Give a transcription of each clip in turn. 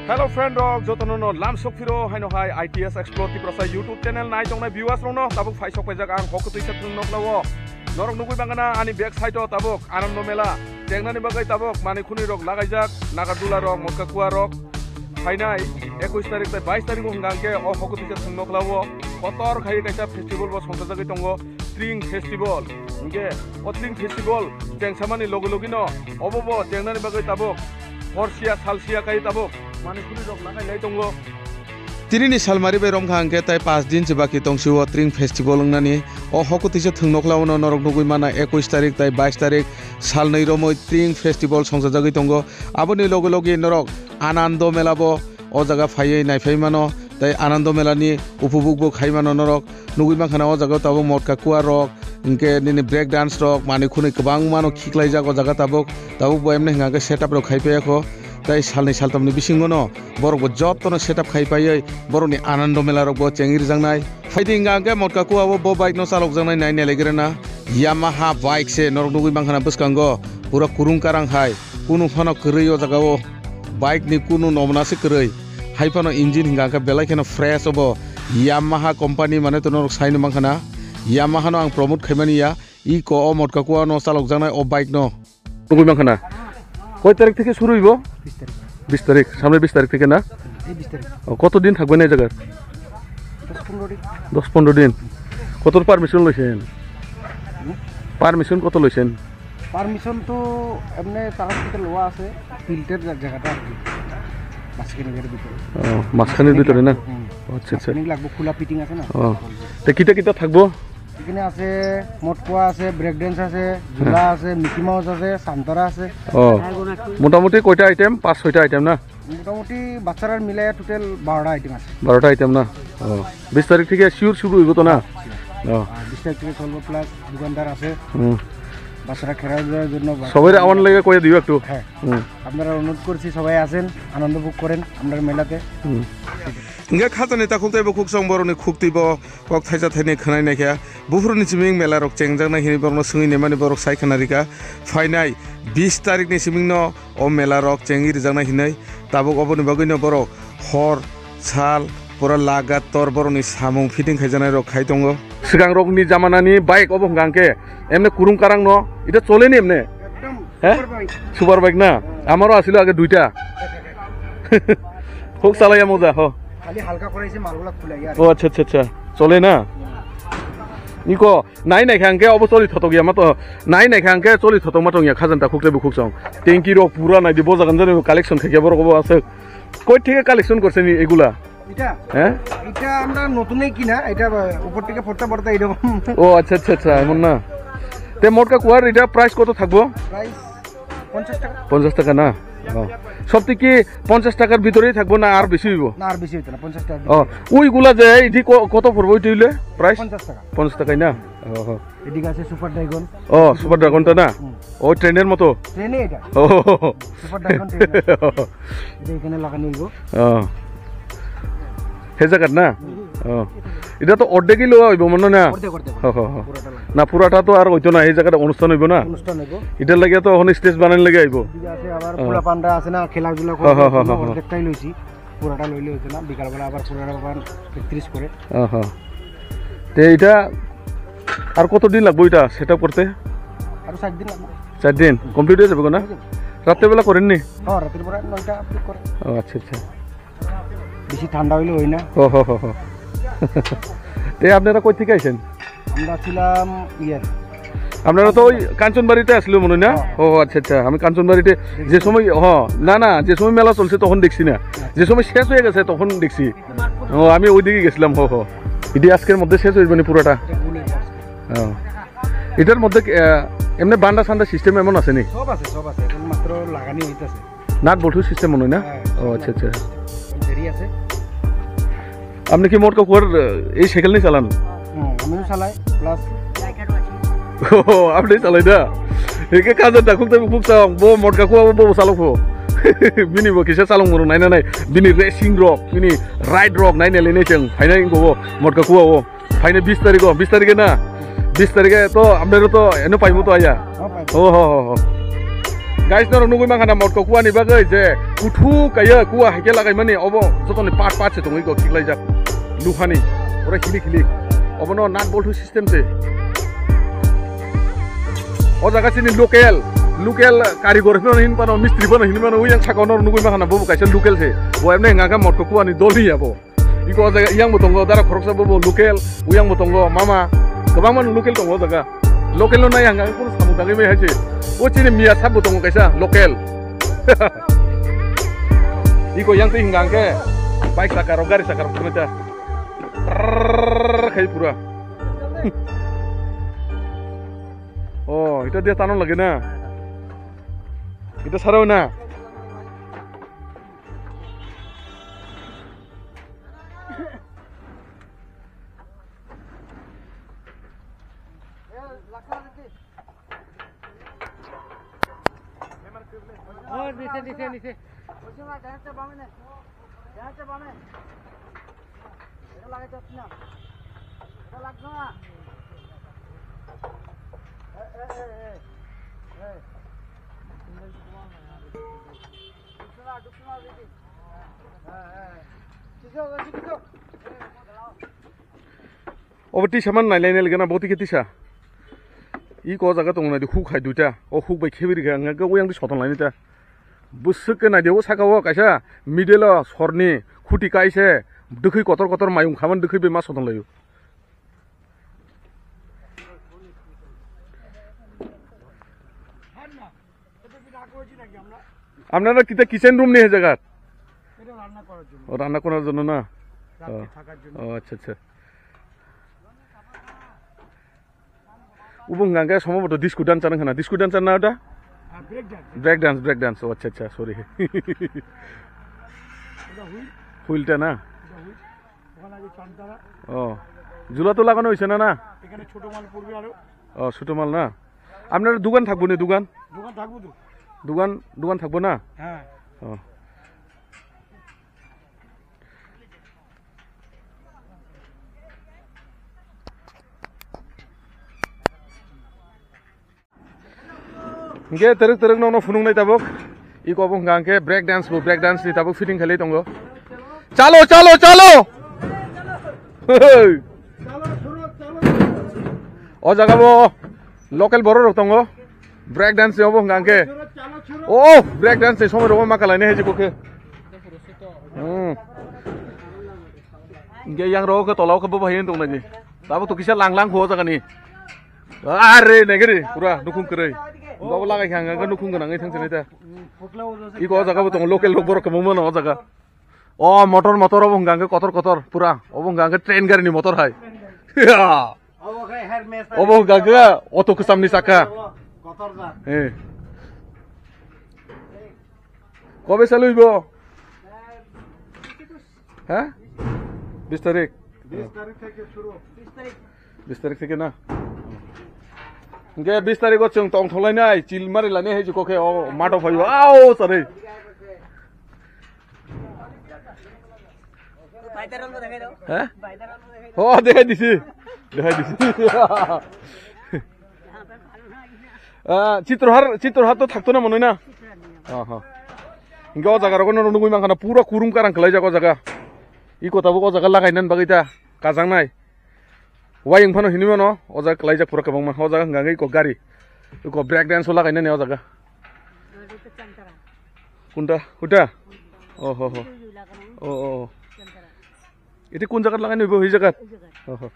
Hello friend rok jotono lam sokfiro haino hai ITS Explore ti prasa YouTube channel nai tongnai viewers rong no tabuk phai sok pajak ang hokutui satung noklawo norok nugui bangana ani back side o tabuk anando mela tengnani bagai tabuk mani khuni rok lagaijak nagadula rok motkakua rok phainai 21 tarik tai 22 tarik hungangke o hokutui satung noklawo kotor khai kaisa festival bo songtajagai tongo String Festival nge o String Festival tengsamani logo logino obobo tengnani bagai tabuk Horsia Salsia kai tabuk Tirini salmari be rom khang ke tai 5 din jebaki tongsiwo String Festival ngnani o hokutise thungnoklau no norok nugui mana 21 tarik tai 22 tarik sal nei romoi String Festival songjajagoi tongo aboni logo logi norok Anando Melabo o jaga phaiei naifai mano tai Anando Melani upubukbo khaimano norok nugui mankhana o jaga tabo motkakua rok inke nini break dance rok mani khuni kwbang mano khiklaijak o jaga tabuk bo emne hingake setup rok khaipaiako tai salni saltamni bisingo no borok jottono setup khaipai boroni Anando Mela rok bo chengir jangnai faidinga ke motkakua bo bike no salok jangnai nai nelegrena Yamaha bike se norok nugui mankhana buskango pura kurung karang hai kunu phano krei o jaga o bike ni kunu nomnasi krei haipano engine hinga ke belai khena fresh obo Yamaha company mane to norok saini mankhana Yamaha no ang promote khaimani ya I ko o motkakua no salok jangnai o bike no nugui mankhana কয় তারিখ থেকে শুরু হইব 20 তারিখ সামনে 20 তারিখ থেকে না এই 20 তারিখ কতদিন থাকবেন এই জায়গায় 10-15 দিন কত পারমিশন লইছেন পারমিশন কত লইছেন পারমিশন তো এমনি তার থেকে লওয়া আছে ফিল্টার জায়গাটা আর কি মাঝখানের ভিতরে না আচ্ছা আচ্ছা অনেক লাগবে খোলা ফিটিং আছে না তে কিটা কিটা থাকবো এখানে আছে মটকোয়া আছে ব্রেক ড্যান্স আছে ঝুলা আছে মিকি মাউস আছে সান্তরা আছে মোটামুটি কয়টা আইটেম 5-6টা আইটেম না মোটামুটি বাচ্চারা মিলাই টোটাল 12টা আইটেম আছে 12টা আইটেম না 20 তারিখ থেকে শিওর শুরু হইব তো না 20 তারিখ থেকে চলবে প্লাস দোকানদার আছে বাচ্চারা খেলার জন্য সবাই আওয়ান লাগে কই দিও একটু হ্যাঁ আপনারা অনুরোধ করছি সবাই আসেন আনন্দ ভোগ করেন আমাদের মেলাতে Nga khatani ta khuktai bo khuksong boroni khukti bo kok thaisa thaini khanai naikha bufurni chiming mela rok chengjang na hini borno sungui nemani borok sai khanarika phainai 20 tarik ni siming no o mela rok chengir jangna hinai tabuk oboni bagui no borok hor sal pura lagat tor boroni samung fitting khaijanai rok khai tongo sigang rok ni jamana ni bike obo gangke emne kurung karang no ita chole ni emne super bike na amaro asilo age duita khuk salaya moja ho খালি হালকা করাইছে মালগুলা খুলে গিয়া ও আচ্ছা আচ্ছা আচ্ছা চলে না নিকো নাই নাই খাংকে অবচলি থতগিয়া মাতো নাই নাই খাংকে চলি থতক মাতো ইয়া খাজানটা খুকলেবো খুকছং টেঙ্কি র পুরা নাই দিব জাগান জানো কালেকশন থেকে বড় কব আছে কই থেকে কালেকশন করছেন এগুলা এটা হ্যাঁ এটা আমরা নতুনই কিনা এটা উপর থেকে ফটা পড়তা এরকম ও আচ্ছা আচ্ছা আচ্ছা এমন না তে মোটকা কুয়ার এটা প্রাইস কত থাকবো প্রাইস 50 টাকা 50 টাকা না সব থেকে 50 টাকার ভিতরেই থাকবো না আর বেশি হইব না আর বেশি হইতো না 50 টাকা ওইগুলা যে এটি কত পড়বো ওইটাইলে প্রাইস 50 টাকা 50 টাকাই না এদিকে আছে সুপার ড্রাগন সুপার ড্রাগনটা না ও ট্রেনের মতো ট্রেনে এটা সুপার ড্রাগন ট্রেন এটা এখানে লাগানো হইব হে জায়গা না এটা তো অর্ধেকই লওয়া হইব মনে না না পুরাটা তো আর হইতো না এই জায়গাটা অনুষ্ঠান হইব না অনুষ্ঠান হইব এটার লাগে তো এখন স্টেজ বানান লাগে আইব আছে আবার পুরা পান্ডা আছে না খেলাধুলা করে অর্ধেকটাই লইছি পুরাটা লইলে হইতো না বিকাল বেলা আবার পুরাটা আবার 31 করে তে এটা আর কতদিন লাগবে এটা সেটআপ করতে আর 7 দিন লাগবে 4 দিন কমপ্লিট হয়ে যাবে না রাতে বেলা করেন নি হ্যাঁ রাতের বেলা 9টা আপডেট করে আচ্ছা আচ্ছা বেশি ঠান্ডা হইলে হই না তে আপনারা কই থেকে আইছেন আমরা ছিলাম আপনারা তো ওই কাঞ্চনবাড়িতে আসলো মনে না ও আচ্ছা আচ্ছা আমি কাঞ্চনবাড়িতে যে সময় না যে সময় মেলা চলছে তখন দেখছি না যে সময় শেষ হয়ে গেছে তখন দেখছি আমি ওইদিকে গেছিলাম এটি আজকের মধ্যে শেষ হয়ে যাবে পুরোটা এটার মধ্যে এমনি বান্ডা সান্ডা সিস্টেম এমন আছে নি সব আছে এখন মাত্র লাগানি হইতাছে নাট বল্টু সিস্টেম মনে না ও আচ্ছা আচ্ছা দেরি আছে আপনি কি মোটকা কুয়ার এই সাইকেল নিয়ে চালান আমিও চালাই প্লাস আপনি চালাই না একে কাজের দেখুন তুমি খুব চাও বো মোটকা কুয়া বো চালক bini bo kisa salong muru nai nai bini racing rock bini ride rock nai nai cheng phaina ingo motka kuwa wo phaina 20 tarik na 20 tarik to amnero to eno paibo to aya ho Guys, naro nungui mangkana mot ko kuah ni bagai je kutu kaya kuah heke lagai mani obo jotoni part se tongi ko kiklai jak luhani ora khili obo no nut bolt system se o jaga sini local karigor pano hin pano mistri pano hin pano uyang sakon naro nungui mangkana bobo kaisa local se bo emne ngaka mot ko kuah ni doli ya bo iko jaga yang motongo dara khoroksa bobo local uyang motongo mama gobang man local tongo jaga local no nai hanga puro samu dagi me haje o chini mia sabu tongo kaisa local iko yang ti hingang ke bike sakar gari sakar kumeta khai pura oh itu dia tanon lagi na itu sarau na और नीचे उसमें कहां से बामे ने यहां से बामे ये लगे तो अपना ये लग ना ए दुसरा दीदी किसो obati saman nai lainel gana boti ketisa i ko jaga tong na di huk hai duta o huk bai khebiri ga nga ga uyang di soton laini ta busuk ke na dewo sakawo kaisa middle sorni khuti kaise dukhi kotor mayung khaman dukhi be ma soton layo আপনারা কিটা kitchen room নিয়ে জায়গা এটা রান্না করার জন্য ও রান্না করার জন্য না রাতে থাকার জন্য ও আচ্ছা আচ্ছা ubung ngangga সম্ভবত ডিস্কো ডান্স জানেন না ডিস্কো ডান্স না ওটা ব্রেক ডান্স ও আচ্ছা আচ্ছা সরি এটা হুইলটা না এটা হুইল ওখানে যে চান্তারা ও জুলা তো লাগানো হইছে না না এখানে ছোট মাল পড়বে আর ও ছোট মাল না আপনার দোকান থাকবো না দোকান থাকবো তো দোকান থাকবো না হ্যাঁ ও Nge teruk no funung nai tabok iko bong gangke break dance ni tabok fitting khali tongo chalo o jaga bo local boro rok tongo break dance yo bong gangke oh break dance se somo ro makala ne heji koke nge yang ro ko tolaw ko bo bahin tong nai tabok to kisa lang ho jaga ni are negeri pura dukung kere bawa lagai hanga kan dukung kan ngai thang ta iko jaga bo tong local bor ko mo no jaga oh motor obong gangke kotor pura obong gangke train gari ni motor hai obong gangke auto ke samni saka kotor da kobe saluibo ha 20 tarik থেকে শুরু 20 tarik থেকে না nge 20 tarik ko chung tong tholai nai chil mari lani heji koke o mato phaibo ao sare বাইদারল দেখাই দাও হ্যাঁ বাইদারল দেখাই ও দেখাই দিছি চিত্রহার তো থাকতো না মনে না ইনকে ও জায়গা রকম নুগুই মাখানা পুরো কুরুম কারাং খেলাই যাক জায়গা ই কথাবো ও জায়গা লাগাইনান বাগিতা কাজাং নাই ওয়াইং ফানো হিনিমা ন ও জায়গা খেলাই যাক পুরো কাবাং মা ও জায়গা গাঙ্গাই কো গাড়ি কো ব্রেক ডান্স লাগাইনা নে ও জায়গা কোনটা হুটা ও হো হো ও ও এটা কোন জায়গা লাগাই নইব ওই জায়গা ও হো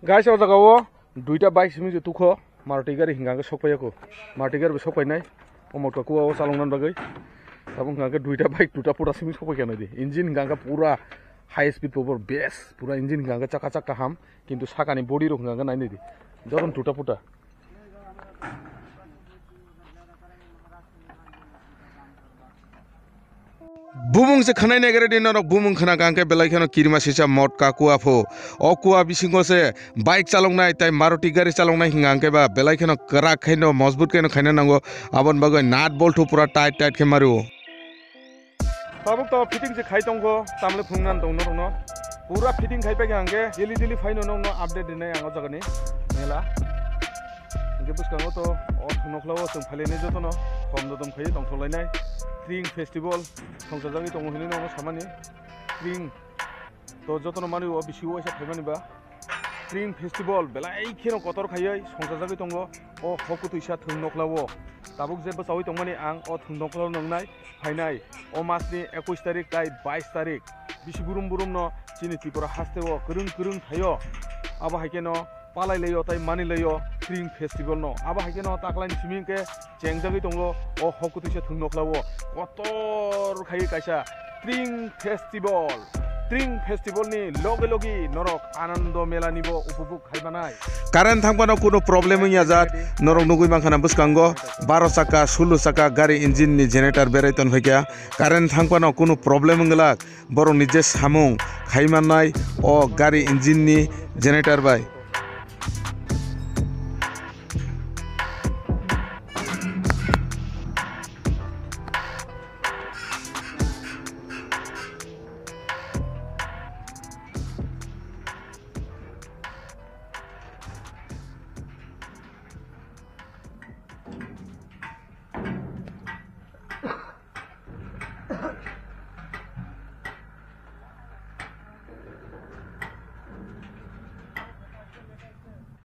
गाइस ओ जगह दुईटा बाइक सिमी जे तुखो मारुति गाड़ी हिंगांगे सकपायाको मारुति गाड़ी सकपायनाय ओ मोटको कुआ चालंनान बागै ताबो हिंगांगे दुईटा बाइक दुटा पुरा सिमी सकपायखानाय दि इंजिन हिंगांगे पूरा हाई स्पीड पावर बेस पूरा इंजिन हिंगांगे चाका चाका हाम किंतु साकानि बॉडी रो हिंगांगे नायनाय दि जरन दुटा पुटा bumung se khanai negere din norok bumung khana kangke belai khano kirma sisa mod ka kuwa pho o kuwa bisingo se bike chalongnai tai maruti gari chalongnai hingangke ba belai khano krak khaino mojbut khaino khaina nango abon bagoi nut bolt pura tight tight khe maru tabuk to fitting se khai tongko tamle phungnan tong no pura fitting khai pe hangke jeli jeli faino no update dinai ango jagani mela inge buskango to o thunokhlawo sung phalene jotono khomdo dom khai tong tholai String Festival সংসাজাগি তং হিনি নং সামানি String তো যতন মানি ও BC ওইসা থাইমানি বা String Festival বেলাই খেনো কতর খাইयै সংসাজাগি তং ও হকু তুইসা Thuong নখলাও তাবুক যে বসাওই তংমানি আং ও Thuong নখলাও নংনাই ফাইনাই ও মাসनि 21 তারিখ তাই 22 তারিখ বিসি বুরুম বুরুম ন চিনি ত্রিপুরা হাসতেও করুং করুং থাইयो আবা হাইকেনো পালাই লইयो তাই মানি লইयो String Festival no aba haikeno taklain simingke chengjagi tongo o hokutise thungnokhlawo kotor khai kaisa String Festival ni loge logi norok anando mela nibo upupuk khaibanai current thangpano kuno problem ya jat norok nugui mangkhana buskango 12 chaka 16 chaka gari engine ni generator beraiton hoikya current thangpano kuno problem nglak borok ni je samung khaimanai o gari engine ni generator bai